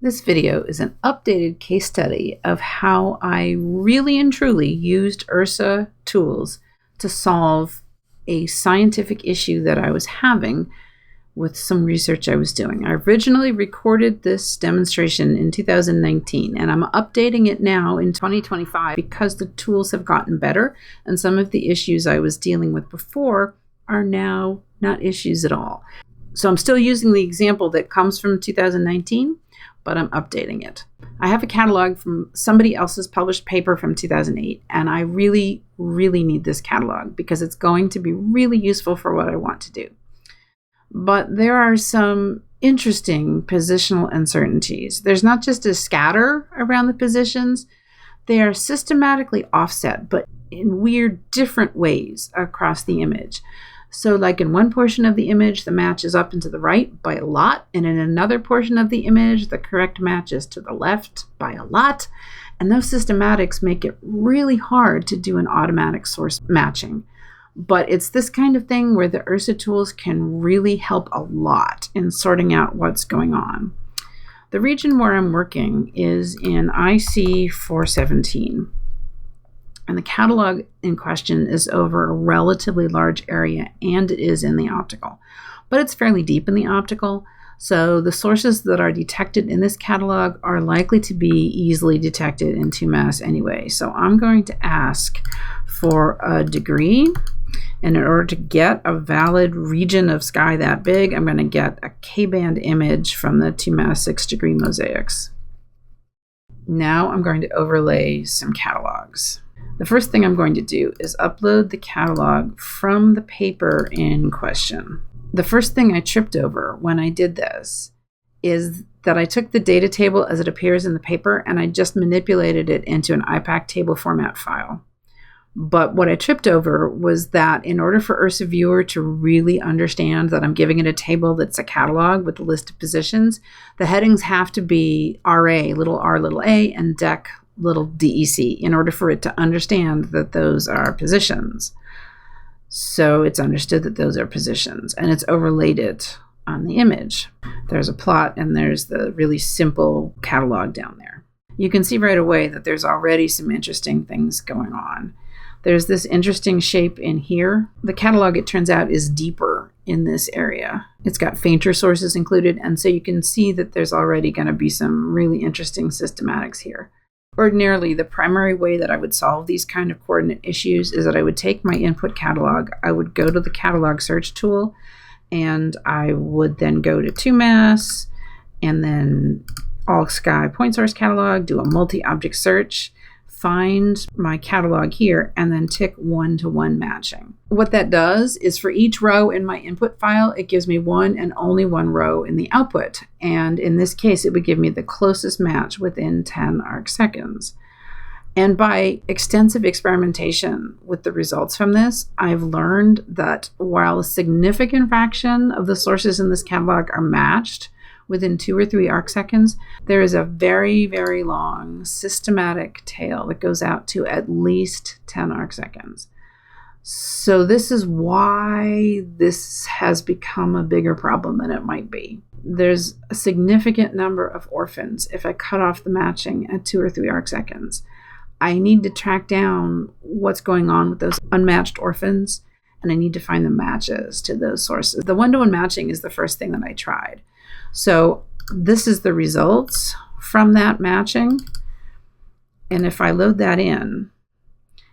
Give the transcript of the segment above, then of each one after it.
This video is an updated case study of how I really and truly used IRSA tools to solve a scientific issue that I was having with some research I was doing. I originally recorded this demonstration in 2019, and I'm updating it now in 2025 because the tools have gotten better, and some of the issues I was dealing with before are now not issues at all. So I'm still using the example that comes from 2019, but I'm updating it. I have a catalog from somebody else's published paper from 2008, and I really, really need this catalog because it's going to be really useful for what I want to do. But there are some interesting positional uncertainties. There's not just a scatter around the positions, they are systematically offset, but in weird different ways across the image. So like in one portion of the image, the match is up and to the right by a lot, and in another portion of the image, the correct match is to the left by a lot. And those systematics make it really hard to do an automatic source matching. But it's this kind of thing where the IRSA tools can really help a lot in sorting out what's going on. The region where I'm working is in IC 417. And the catalog in question is over a relatively large area, and it is in the optical. But it's fairly deep in the optical, so the sources that are detected in this catalog are likely to be easily detected in 2MAS anyway. So I'm going to ask for a degree, and in order to get a valid region of sky that big, I'm going to get a K-band image from the 2MAS 6-degree mosaics. Now I'm going to overlay some catalogs. The first thing I'm going to do is upload the catalog from the paper in question. The first thing I tripped over when I did this is that I took the data table as it appears in the paper and I just manipulated it into an IPAC table format file. But what I tripped over was that in order for IRSA Viewer to really understand that I'm giving it a table that's a catalog with a list of positions, the headings have to be RA, little r, little a, and DEC, little DEC, in order for it to understand that those are positions. So it's understood that those are positions, and it's overlaid it on the image. There's a plot, and there's the really simple catalog down there. You can see right away that there's already some interesting things going on. There's this interesting shape in here. The catalog, it turns out, is deeper in this area. It's got fainter sources included, and so you can see that there's already going to be some really interesting systematics here. Ordinarily, the primary way that I would solve these kind of coordinate issues is that I would take my input catalog, I would go to the catalog search tool, and I would then go to 2MAS, and then all sky point source catalog, do a multi-object search, find my catalog here, and then tick 1-to-1 matching. What that does is for each row in my input file, it gives me one and only one row in the output. And in this case, it would give me the closest match within 10 arc seconds. And by extensive experimentation with the results from this, I've learned that while a significant fraction of the sources in this catalog are matched within 2 or 3 arc seconds, there is a very, very long systematic tail that goes out to at least 10 arc seconds. So this is why this has become a bigger problem than it might be. There's a significant number of orphans if I cut off the matching at 2 or 3 arc seconds. I need to track down what's going on with those unmatched orphans, and I need to find the matches to those sources. The 1-to-1 matching is the first thing that I tried. So this is the results from that matching. And if I load that in,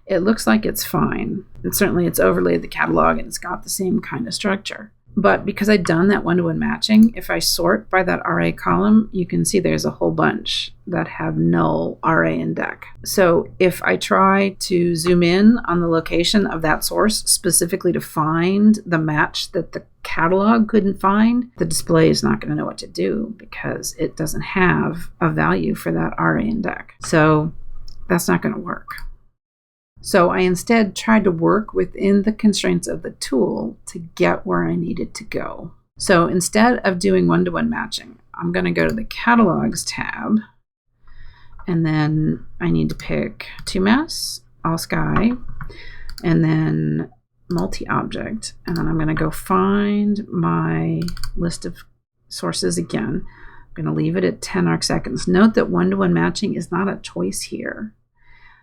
it looks like it's fine. And certainly it's overlaid the catalog and it's got the same kind of structure. But because I'd done that 1-to-1 matching, if I sort by that RA column, you can see there's a whole bunch that have null RA and DEC. So if I try to zoom in on the location of that source specifically to find the match that the catalog couldn't find, the display is not going to know what to do because it doesn't have a value for that RA and DEC. So that's not going to work. So I instead tried to work within the constraints of the tool to get where I needed to go. So instead of doing 1-to-1 matching, I'm going to go to the Catalogs tab, and then I need to pick 2MAS, All Sky, and then Multi-Object, and then I'm going to go find my list of sources again. I'm going to leave it at 10 arc seconds. Note that one-to-one matching is not a choice here.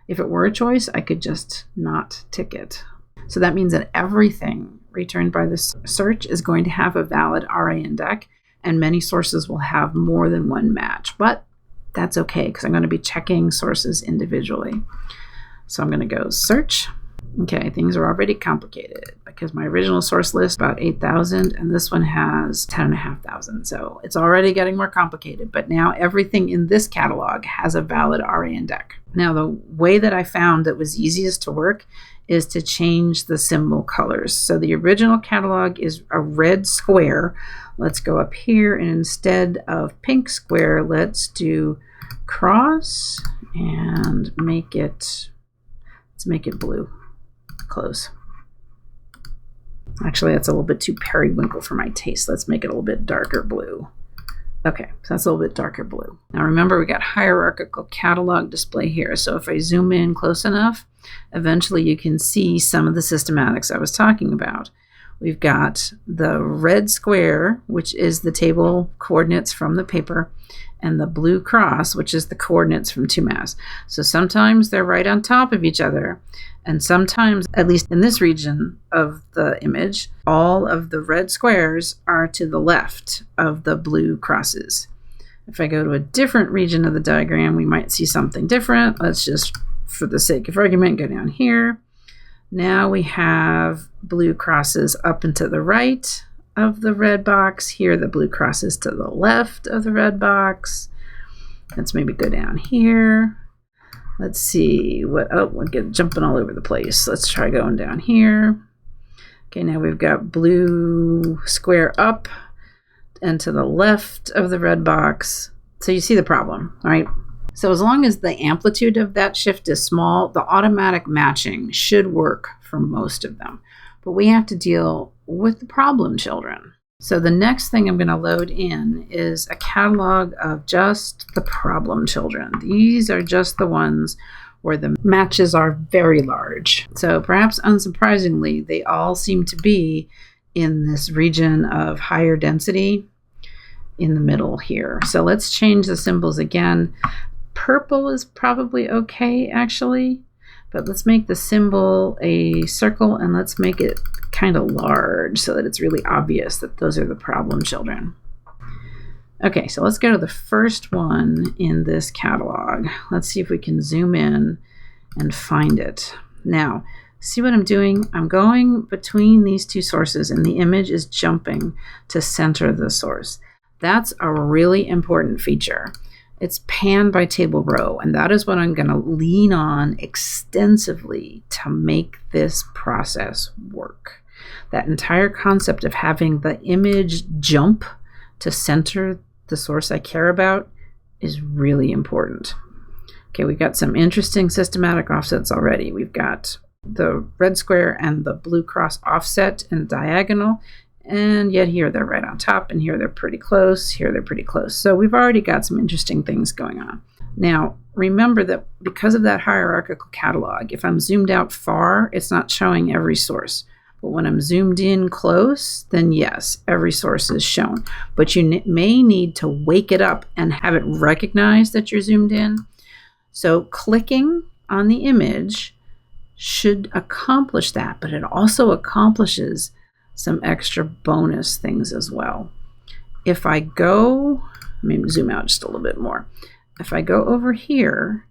If it were a choice, I could just not tick it. So that means that everything returned by this search is going to have a valid RA index, and many sources will have more than one match. But that's okay, because I'm going to be checking sources individually. So I'm going to go search. Okay, things are already complicated because my original source list about 8,000 and this one has 10,500. So it's already getting more complicated, but now everything in this catalog has a valid RA index. Now the way that I found that was easiest to work is to change the symbol colors. So the original catalog is a red square. Let's go up here and instead of pink square, let's do cross and let's make it blue. Close. Actually, that's a little bit too periwinkle for my taste. Let's make it a little bit darker blue. Okay, so that's a little bit darker blue. Now remember, we got hierarchical catalog display here. So if I zoom in close enough, eventually you can see some of the systematics I was talking about. We've got the red square, which is the table coordinates from the paper, and the blue cross, which is the coordinates from 2MAS. So sometimes they're right on top of each other, and sometimes, at least in this region of the image, all of the red squares are to the left of the blue crosses. If I go to a different region of the diagram, we might see something different. Let's just, for the sake of argument, go down here. Now we have blue crosses up and to the right of the red box. Here the blue crosses to the left of the red box. Let's maybe go down here. Let's see what, oh, we're jumping all over the place. Let's try going down here. Okay, now we've got blue square up and to the left of the red box. So you see the problem, right? So as long as the amplitude of that shift is small, the automatic matching should work for most of them. But we have to deal with the problem children. So the next thing I'm going to load in is a catalog of just the problem children. These are just the ones where the matches are very large. So perhaps unsurprisingly, they all seem to be in this region of higher density in the middle here. So let's change the symbols again. Purple is probably okay, actually, but let's make the symbol a circle and let's make it kind of large so that it's really obvious that those are the problem children. Okay, so let's go to the first one in this catalog. Let's see if we can zoom in and find it. Now, see what I'm doing? I'm going between these two sources and the image is jumping to center the source. That's a really important feature. It's pan by table row, and that is what I'm going to lean on extensively to make this process work. That entire concept of having the image jump to center the source I care about is really important. Okay, we've got some interesting systematic offsets already. We've got the red square and the blue cross offset in diagonal, and yet here they're right on top, and here they're pretty close, here they're pretty close. So we've already got some interesting things going on. Now, remember that because of that hierarchical catalog, if I'm zoomed out far, it's not showing every source. But when I'm zoomed in close, then yes, every source is shown. But you may need to wake it up and have it recognize that you're zoomed in. So clicking on the image should accomplish that, but it also accomplishes some extra bonus things as well. If I go, maybe zoom out just a little bit more. If I go over here,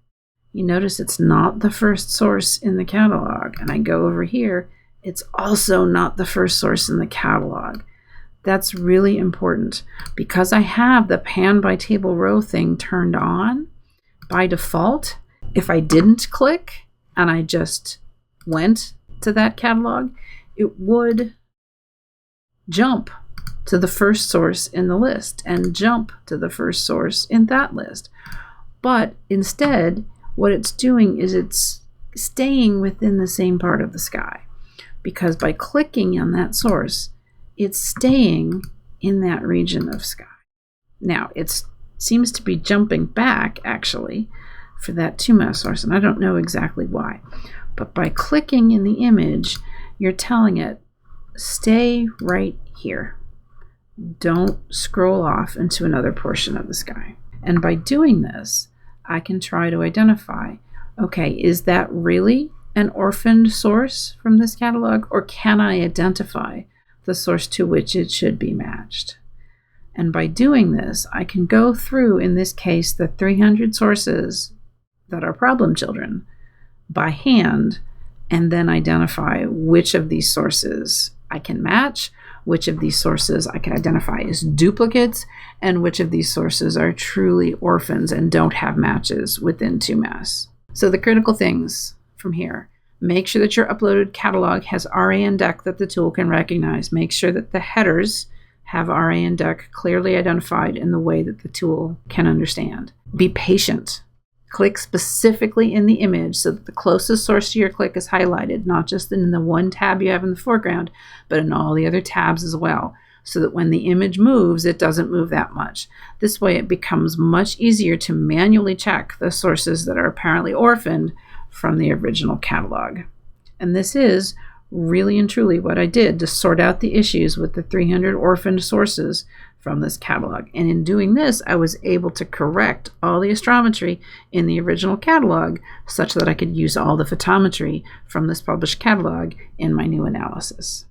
you notice it's not the first source in the catalog. And I go over here, it's also not the first source in the catalog. That's really important because I have the pan by table row thing turned on by default. If I didn't click and I just went to that catalog, it would jump to the first source in the list and jump to the first source in that list. But instead, what it's doing is it's staying within the same part of the sky, because by clicking on that source, it's staying in that region of sky. Now, it seems to be jumping back, actually, for that 2MAS source, and I don't know exactly why. But by clicking in the image, you're telling it, stay right here. Don't scroll off into another portion of the sky. And by doing this, I can try to identify, okay, is that really an orphaned source from this catalog, or can I identify the source to which it should be matched? And by doing this, I can go through, in this case, the 300 sources that are problem children by hand, and then identify which of these sources I can match, which of these sources I can identify as duplicates, and which of these sources are truly orphans and don't have matches within 2MAS. So the critical things from here: make sure that your uploaded catalog has RA and DEC that the tool can recognize. Make sure that the headers have RA and DEC clearly identified in the way that the tool can understand. Be patient. Click specifically in the image so that the closest source to your click is highlighted, not just in the one tab you have in the foreground, but in all the other tabs as well, so that when the image moves, it doesn't move that much. This way it becomes much easier to manually check the sources that are apparently orphaned from the original catalog. And this is really and truly what I did to sort out the issues with the 300 orphaned sources from this catalog. And in doing this, I was able to correct all the astrometry in the original catalog such that I could use all the photometry from this published catalog in my new analysis.